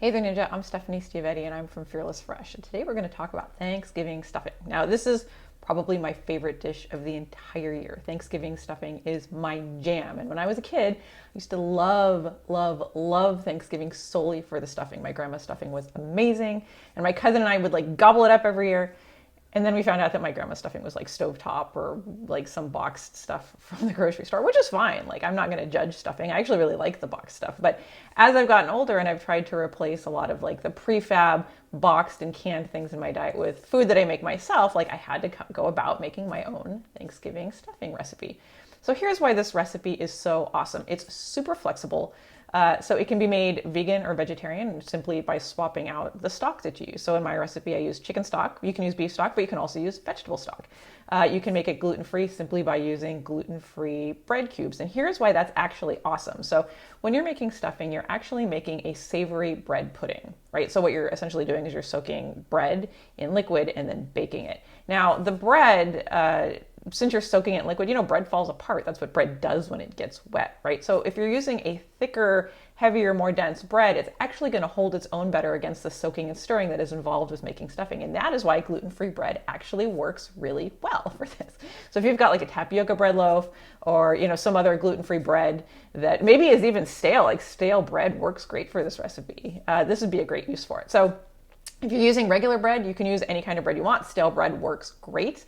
Hey there, Ninja. I'm Stephanie Stiavetti and I'm from Fearless Fresh. And today we're going to talk about Thanksgiving stuffing. Now, this is probably my favorite dish of the entire year. Thanksgiving stuffing is my jam. And when I was a kid, I used to love, love, love Thanksgiving solely for the stuffing. My grandma's stuffing was amazing. And my cousin and I would like gobble it up every year. And then we found out that my grandma's stuffing was like stovetop or like some boxed stuff from the grocery store, which is fine. Like, I'm not going to judge stuffing. I actually really like the boxed stuff. But as I've gotten older and I've tried to replace a lot of like the prefab boxed and canned things in my diet with food that I make myself, like I had to go about making my own Thanksgiving stuffing recipe. So here's why this recipe is so awesome. It's super flexible. So it can be made vegan or vegetarian simply by swapping out the stock that you use. So in my recipe, I use chicken stock. You can use beef stock, but you can also use vegetable stock. You can make it gluten-free simply by using gluten-free bread cubes. And here's why that's actually awesome. So when you're making stuffing, you're actually making a savory bread pudding, right? So what you're essentially doing is you're soaking bread in liquid and then baking it. Now, the bread, since you're soaking it in liquid, bread falls apart. That's what bread does when it gets wet, right? So if you're using a thicker, heavier, more dense bread, it's actually going to hold its own better against the soaking and stirring that is involved with making stuffing. And that is why gluten-free bread actually works really well for this. So if you've got like a tapioca bread loaf or, some other gluten-free bread that maybe is even stale, like stale bread works great for this recipe. This would be a great use for it. So if you're using regular bread, you can use any kind of bread you want. Stale bread works great.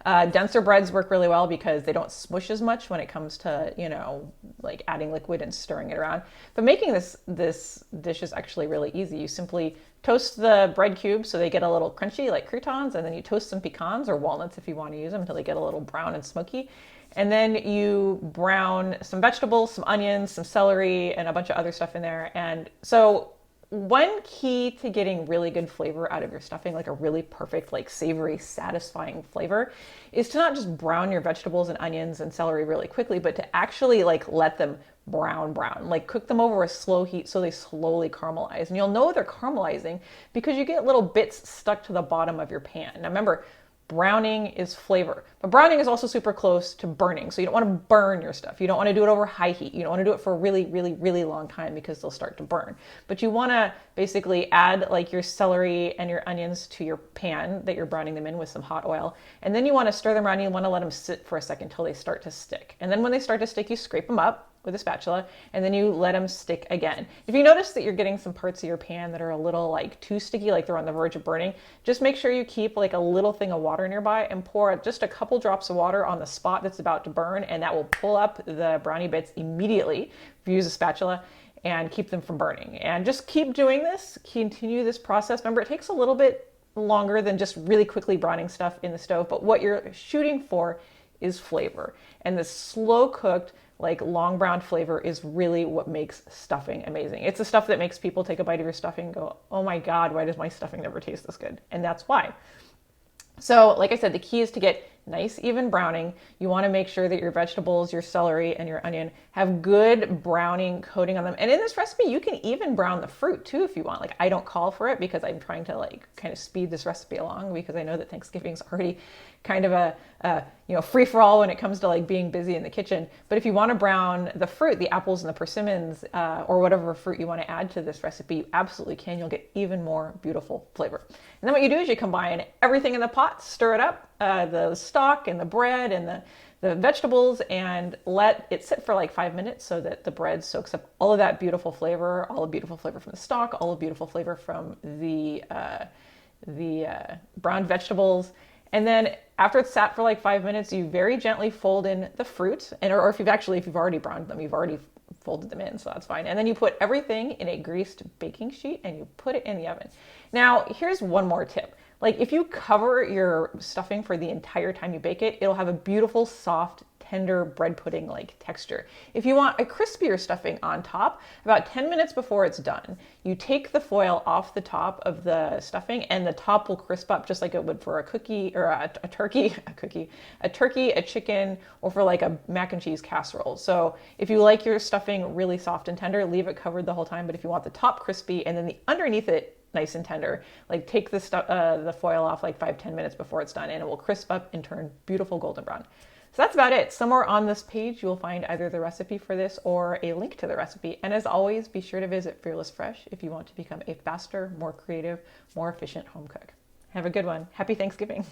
Denser breads work really well because they don't smush as much when it comes to, like adding liquid and stirring it around. But making this dish is actually really easy. You simply toast the bread cubes so they get a little crunchy like croutons, and then you toast some pecans or walnuts if you want to use them until they get a little brown and smoky. And then you brown some vegetables, some onions, some celery, and a bunch of other stuff in there. And so one key to getting really good flavor out of your stuffing, like a really perfect, like savory, satisfying flavor, is to not just brown your vegetables and onions and celery really quickly, but to actually like let them brown, like cook them over a slow heat so they slowly caramelize. And you'll know they're caramelizing because you get little bits stuck to the bottom of your pan. Now remember, browning is flavor, but browning is also super close to burning. So you don't want to burn your stuff. You don't want to do it over high heat. You don't want to do it for a really, really, really long time because they'll start to burn. But you want to basically add like your celery and your onions to your pan that you're browning them in with some hot oil. And then you want to stir them around. You want to let them sit for a second until they start to stick. And then when they start to stick, you scrape them up with a spatula, and then you let them stick again. If you notice that you're getting some parts of your pan that are a little like too sticky, like they're on the verge of burning, just make sure you keep like a little thing of water nearby and pour just a couple drops of water on the spot that's about to burn, and that will pull up the brownie bits immediately if you use a spatula and keep them from burning. And just keep doing this, continue this process. Remember, it takes a little bit longer than just really quickly browning stuff in the stove, but what you're shooting for is flavor. And the slow cooked, like long brown flavor is really what makes stuffing amazing. It's the stuff that makes people take a bite of your stuffing and go, oh my God, why does my stuffing never taste this good? And that's why. So like I said, the key is to get nice even browning. You want to make sure that your vegetables, your celery, and your onion have good browning coating on them. And in this recipe, you can even brown the fruit too if you want. Like, I don't call for it because I'm trying to like kind of speed this recipe along because I know that Thanksgiving's already kind of a free for all when it comes to like being busy in the kitchen. But if you want to brown the fruit, the apples and the persimmons, or whatever fruit you want to add to this recipe, you absolutely can. You'll get even more beautiful flavor. And then what you do is you combine everything in the pot, stir it up, the stock and the bread and the vegetables, and let it sit for like 5 minutes so that the bread soaks up all of that beautiful flavor, all the beautiful flavor from the stock, all the beautiful flavor from the browned vegetables. And then after it's sat for like 5 minutes, you very gently fold in the fruit, or if you've already browned them, you've already folded them in, so that's fine. And then you put everything in a greased baking sheet and you put it in the oven. Now, here's one more tip. Like, if you cover your stuffing for the entire time you bake it, it'll have a beautiful, soft, tender bread pudding like texture. If you want a crispier stuffing on top, about 10 minutes before it's done, you take the foil off the top of the stuffing and the top will crisp up just like it would for a cookie or a turkey, a chicken, or for like a mac and cheese casserole. So if you like your stuffing really soft and tender, leave it covered the whole time. But if you want the top crispy and then the underneath it nice and tender, like take the foil off like 5-10 minutes before it's done and it will crisp up and turn beautiful golden brown. So that's about it. Somewhere on this page, you'll find either the recipe for this or a link to the recipe. And as always, be sure to visit Fearless Fresh if you want to become a faster, more creative, more efficient home cook. Have a good one. Happy Thanksgiving.